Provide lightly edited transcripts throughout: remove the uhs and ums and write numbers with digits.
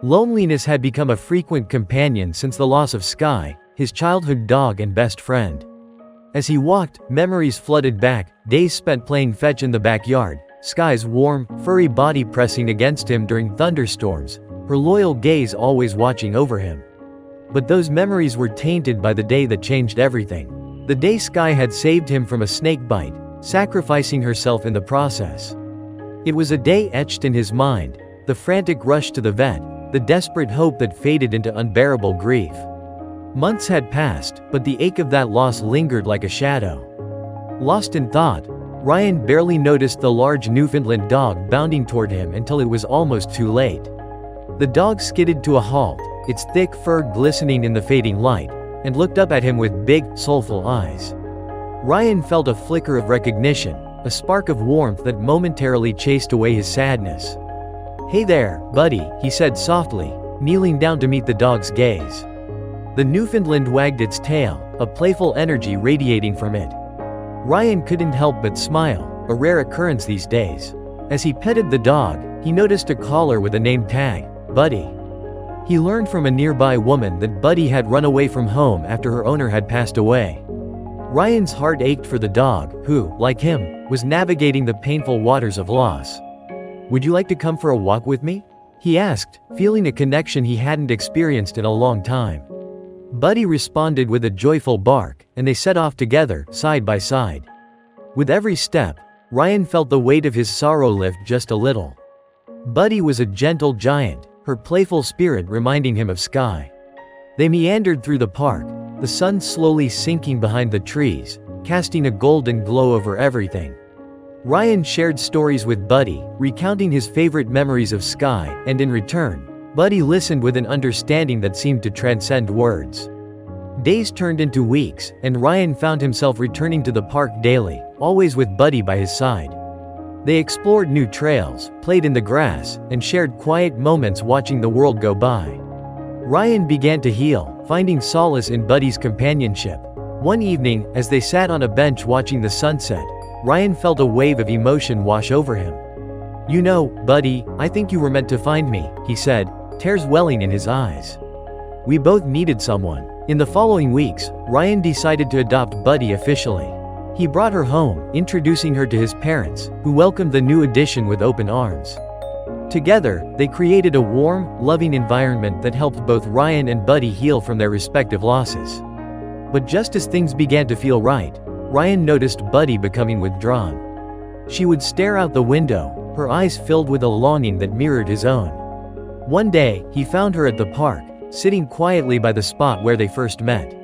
Loneliness had become a frequent companion since the loss of Skye, his childhood dog and best friend. As he walked, memories flooded back, days spent playing fetch in the backyard, Skye's warm, furry body pressing against him during thunderstorms, her loyal gaze always watching over him. But those memories were tainted by the day that changed everything. The day Skye had saved him from a snake bite, sacrificing herself in the process. It was a day etched in his mind, the frantic rush to the vet, the desperate hope that faded into unbearable grief. Months had passed, but the ache of that loss lingered like a shadow. Lost in thought, Ryan barely noticed the large Newfoundland dog bounding toward him until it was almost too late. The dog skidded to a halt, its thick fur glistening in the fading light, and looked up at him with big, soulful eyes. Ryan felt a flicker of recognition, a spark of warmth that momentarily chased away his sadness. "Hey there, buddy," he said softly, kneeling down to meet the dog's gaze. The Newfoundland wagged its tail, a playful energy radiating from it. Ryan couldn't help but smile, a rare occurrence these days. As he petted the dog, he noticed a collar with a name tag, Buddy. He learned from a nearby woman that Buddy had run away from home after her owner had passed away. Ryan's heart ached for the dog, who, like him, was navigating the painful waters of loss. "Would you like to come for a walk with me?" he asked, feeling a connection he hadn't experienced in a long time. Buddy responded with a joyful bark, and they set off together, side by side. With every step, Ryan felt the weight of his sorrow lift just a little. Buddy was a gentle giant, her playful spirit reminding him of Skye. They meandered through the park, the sun slowly sinking behind the trees, casting a golden glow over everything. Ryan shared stories with Buddy, recounting his favorite memories of Skye, and in return, Buddy listened with an understanding that seemed to transcend words. Days turned into weeks, and Ryan found himself returning to the park daily, always with Buddy by his side. They explored new trails, played in the grass, and shared quiet moments watching the world go by. Ryan began to heal, finding solace in Buddy's companionship. One evening, as they sat on a bench watching the sunset, Ryan felt a wave of emotion wash over him. "You know, Buddy, I think you were meant to find me," he said, tears welling in his eyes. "We both needed someone." In the following weeks, Ryan decided to adopt Buddy officially. He brought her home, introducing her to his parents, who welcomed the new addition with open arms. Together, they created a warm, loving environment that helped both Ryan and Buddy heal from their respective losses. But just as things began to feel right, Ryan noticed Buddy becoming withdrawn. She would stare out the window, her eyes filled with a longing that mirrored his own. One day, he found her at the park, sitting quietly by the spot where they first met.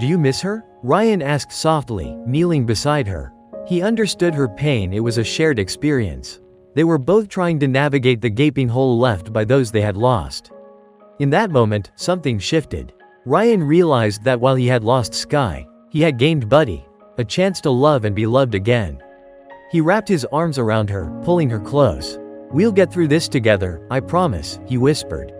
"Do you miss her?" Ryan asked softly, kneeling beside her. He understood her pain, it was a shared experience. They were both trying to navigate the gaping hole left by those they had lost. In that moment, something shifted. Ryan realized that while he had lost Skye, he had gained Buddy, a chance to love and be loved again. He wrapped his arms around her, pulling her close. "We'll get through this together, I promise," he whispered.